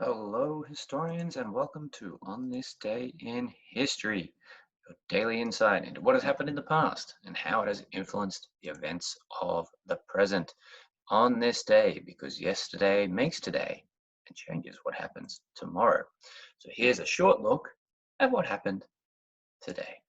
Hello, historians, and welcome to On This Day in History, your daily insight into what has happened in the past and how it has influenced the events of the present. On this day, because yesterday makes today and changes what happens tomorrow. So here's a short look at what happened today.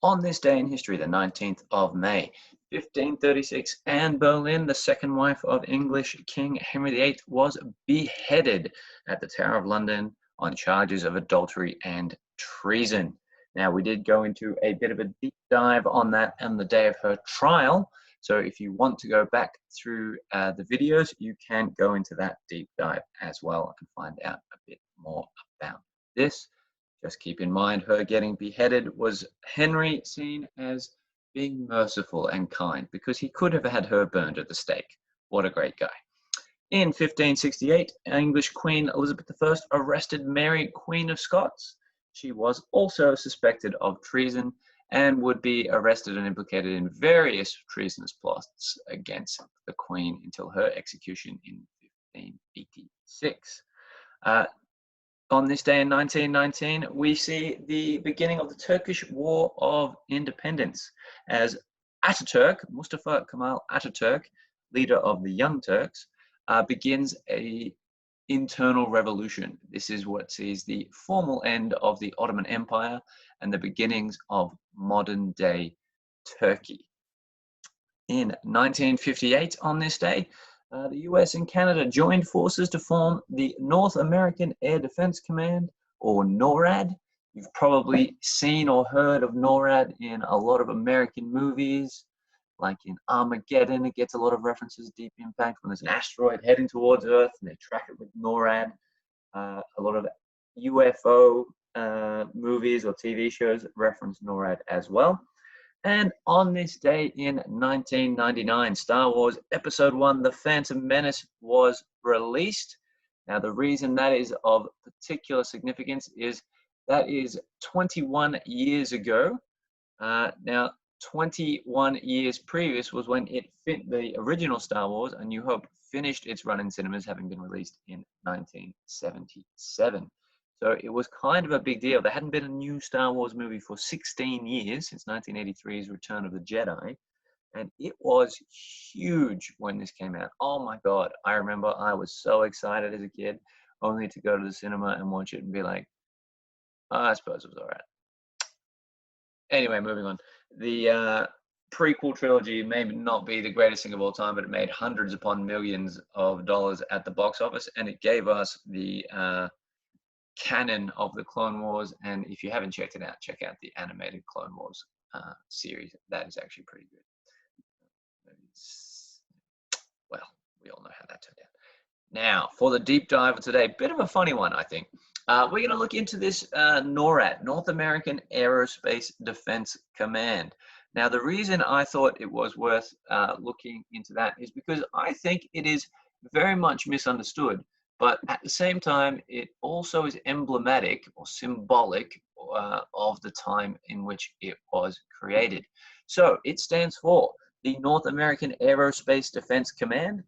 On this day in history, the 19th of May, 1536, Anne Boleyn, the second wife of English King Henry VIII, was beheaded at the Tower of London on charges of adultery and treason. Now, we did go into a bit of a deep dive on that on the day of her trial. So if you want to go back through the videos, you can go into that deep dive as well and find out a bit more about this. Just keep in mind, her getting beheaded was Henry seen as being merciful and kind because he could have had her burned at the stake. What a great guy. In 1568, English Queen Elizabeth I arrested Mary, Queen of Scots. She was also suspected of treason and would be arrested and implicated in various treasonous plots against the Queen until her execution in 1586. On this day in 1919, we see the beginning of the Turkish War of Independence as Ataturk, Mustafa Kemal Ataturk, leader of the Young Turks, begins a internal revolution. This is what sees the formal end of the Ottoman Empire and the beginnings of modern-day Turkey. In 1958, on this day, the US and Canada joined forces to form the North American Air Defense Command, or NORAD. You've probably seen or heard of NORAD in a lot of American movies, like in Armageddon. It gets a lot of references, Deep Impact, when there's an asteroid heading towards Earth and they track it with NORAD. A lot of UFO movies or TV shows reference NORAD as well. And on this day in 1999, Star Wars Episode 1, The Phantom Menace, was released. Now, the reason that is of particular significance is that is 21 years ago. Now, 21 years previous was when the original Star Wars, A New Hope, finished its run in cinemas, having been released in 1977. So it was kind of a big deal. There hadn't been a new Star Wars movie for 16 years, since 1983's Return of the Jedi. And it was huge when this came out. Oh my God. I remember I was so excited as a kid, only to go to the cinema and watch it and be like, oh, I suppose it was all right. Anyway, moving on. The prequel trilogy may not be the greatest thing of all time, but it made hundreds upon millions of dollars at the box office, and it gave us the canon of the Clone Wars. And if you haven't checked it out, check out the animated Clone Wars series. That is actually pretty good. Well, we all know how that turned out. Now, for the deep dive of today, bit of a funny one, I think. We're going to look into this NORAD, North American Aerospace Defense Command. Now, the reason I thought it was worth looking into that is because I think it is very much misunderstood. But at the same time, it also is emblematic or symbolic of the time in which it was created. So it stands for the North American Aerospace Defense Command,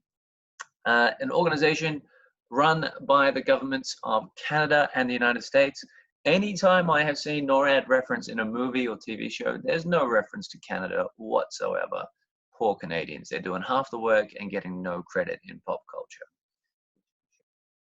an organization run by the governments of Canada and the United States. Anytime I have seen NORAD reference in a movie or TV show, there's no reference to Canada whatsoever. Poor Canadians. They're doing half the work and getting no credit in pop culture.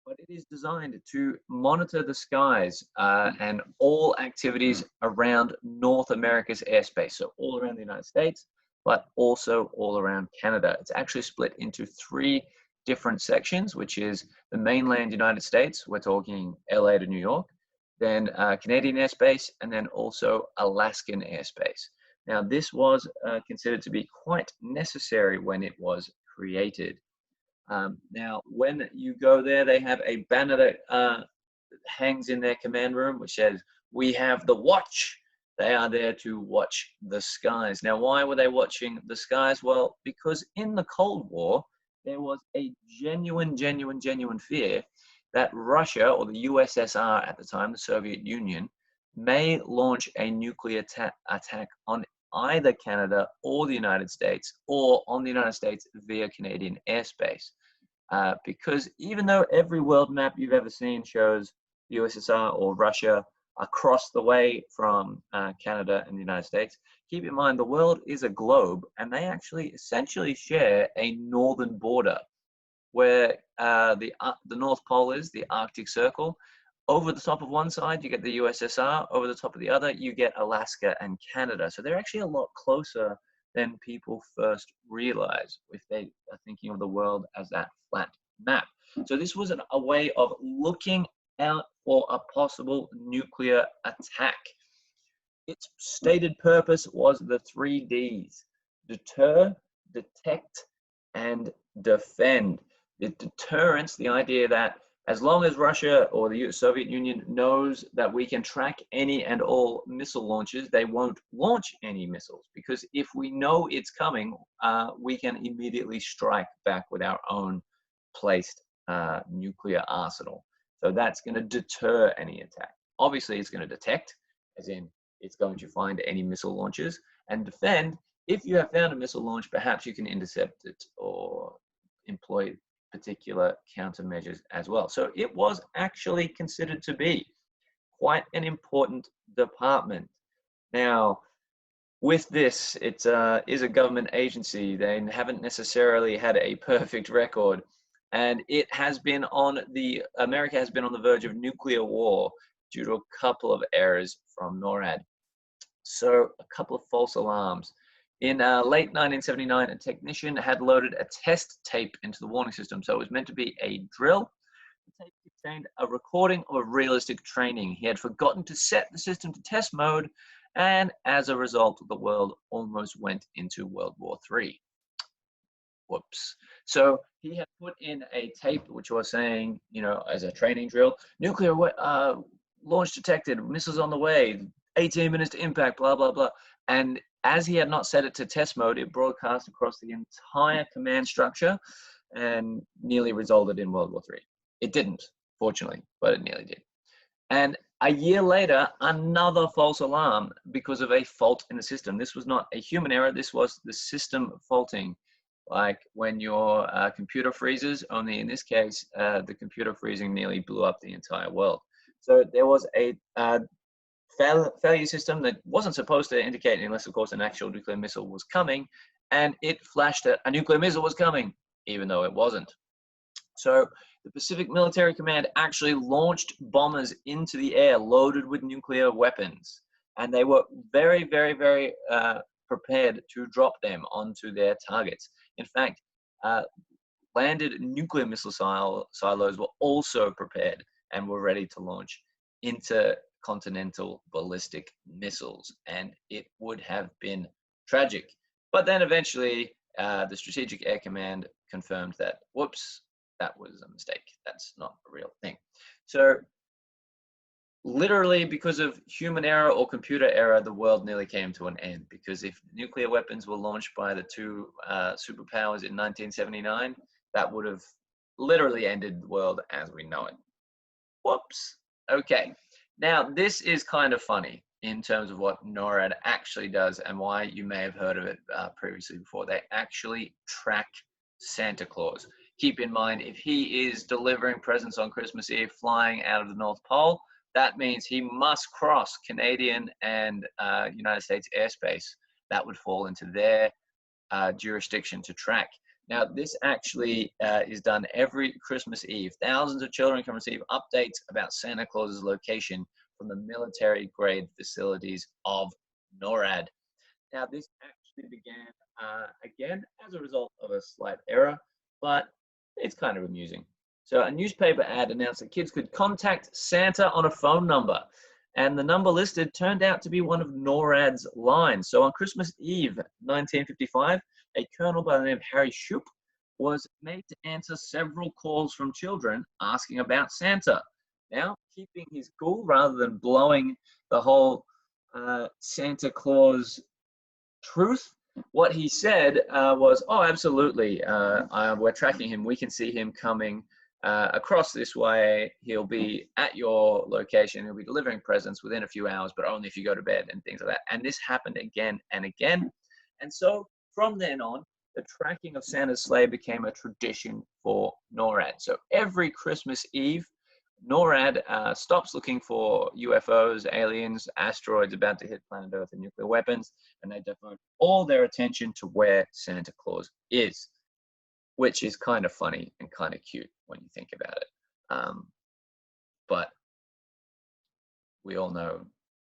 But it is designed to monitor the skies and all activities around North America's airspace, so all around the United States, but also all around Canada. It's actually split into three different sections, which is the mainland United States, we're talking LA to New York, then Canadian airspace, and then also Alaskan airspace. Now, this was considered to be quite necessary when it was created. Now, when you go there, they have a banner that hangs in their command room, which says, "We have the watch." They are there to watch the skies. Now, why were they watching the skies? Well, because in the Cold War, there was a genuine fear that Russia, or the USSR at the time, the Soviet Union, may launch a nuclear attack on either Canada or the United States, or on the United States via Canadian airspace. because even though every world map you've ever seen shows the USSR or Russia across the way from Canada and the United States, keep in mind the world is a globe, and they actually essentially share a northern border where the North Pole is, the Arctic Circle. Over the top of one side, you get the USSR. Over the top of the other, you get Alaska and Canada. So they're actually a lot closer than people first realize if they are thinking of the world as that flat map. So this was a way of looking out for a possible nuclear attack. Its stated purpose was the 3 Ds: deter, detect, and defend. The deterrence, the idea that as long as Russia or the Soviet Union knows that we can track any and all missile launches, they won't launch any missiles, because if we know it's coming, we can immediately strike back with our own placed nuclear arsenal. So that's going to deter any attack. Obviously, it's going to detect, as in it's going to find any missile launches, and defend. If you have found a missile launch, perhaps you can intercept it or employ particular countermeasures as well. So it was actually considered to be quite an important department. Now, with this, it is a government agency. They haven't necessarily had a perfect record, and America has been on the verge of nuclear war due to a couple of errors from NORAD. So a couple of false alarms. In late 1979, a technician had loaded a test tape into the warning system. So it was meant to be a drill. The tape contained a recording of a realistic training. He had forgotten to set the system to test mode, and as a result, the world almost went into World War III. Whoops. So he had put in a tape which was saying, as a training drill, nuclear launch detected, missiles on the way, 18 minutes to impact, blah, blah, blah. And as he had not set it to test mode, it broadcast across the entire command structure and nearly resulted in World War III. It didn't, fortunately, but it nearly did. And a year later, another false alarm because of a fault in the system. This was not a human error. This was the system faulting, like when your computer freezes, only in this case, the computer freezing nearly blew up the entire world. So there was a failure system that wasn't supposed to indicate, unless of course an actual nuclear missile was coming, and it flashed that a nuclear missile was coming, even though it wasn't. So the Pacific Military Command actually launched bombers into the air loaded with nuclear weapons, and they were very, very, very prepared to drop them onto their targets. In fact, landed nuclear missile silos were also prepared and were ready to launch intercontinental ballistic missiles, and it would have been tragic. But then eventually, the Strategic Air Command confirmed that, whoops, that was a mistake. That's not a real thing. So literally, because of human error or computer error, the world nearly came to an end, because if nuclear weapons were launched by the two superpowers in 1979, that would have literally ended the world as we know it. Whoops. Okay. Now, this is kind of funny in terms of what NORAD actually does and why you may have heard of it previously before. They actually track Santa Claus. Keep in mind, if he is delivering presents on Christmas Eve flying out of the North Pole, that means he must cross Canadian and United States airspace. That would fall into their jurisdiction to track. Now, this actually is done every Christmas Eve. Thousands of children can receive updates about Santa Claus's location from the military-grade facilities of NORAD. Now, this actually began, again, as a result of a slight error, but it's kind of amusing. So a newspaper ad announced that kids could contact Santa on a phone number, and the number listed turned out to be one of NORAD's lines. So on Christmas Eve, 1955, a colonel by the name of Harry Shoup was made to answer several calls from children asking about Santa. Now, keeping his cool rather than blowing the whole Santa Claus truth, what he said was, oh, absolutely, we're tracking him. We can see him coming across this way. He'll be at your location. He'll be delivering presents within a few hours, but only if you go to bed and things like that. And this happened again and again. And so from then on, the tracking of Santa's sleigh became a tradition for NORAD. So every Christmas Eve, NORAD stops looking for UFOs, aliens, asteroids about to hit planet Earth, and nuclear weapons, and they devote all their attention to where Santa Claus is, which is kind of funny and kind of cute when you think about it. But we all know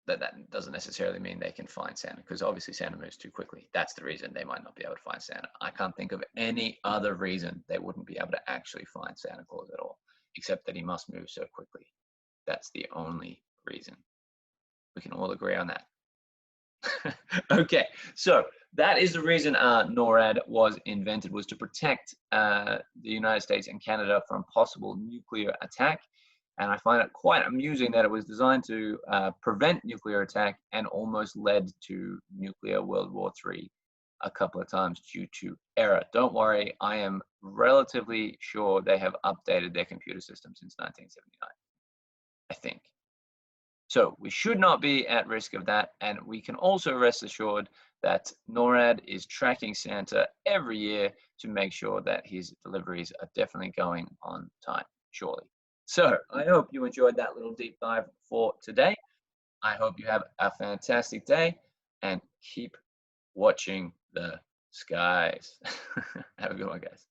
that that doesn't necessarily mean they can find Santa, because obviously Santa moves too quickly. That's the reason they might not be able to find Santa. I can't think of any other reason they wouldn't be able to actually find Santa Claus at all, except that he must move so quickly. That's the only reason. We can all agree on that. Okay, so that is the reason NORAD was invented, was to protect the United States and Canada from possible nuclear attack. And I find it quite amusing that it was designed to prevent nuclear attack and almost led to nuclear World War III a couple of times due to error. Don't worry, I am relatively sure they have updated their computer system since 1979, I think. So we should not be at risk of that. And we can also rest assured that NORAD is tracking Santa every year to make sure that his deliveries are definitely going on time, surely. So I hope you enjoyed that little deep dive for today. I hope you have a fantastic day and keep watching the skies. Have a good one, guys.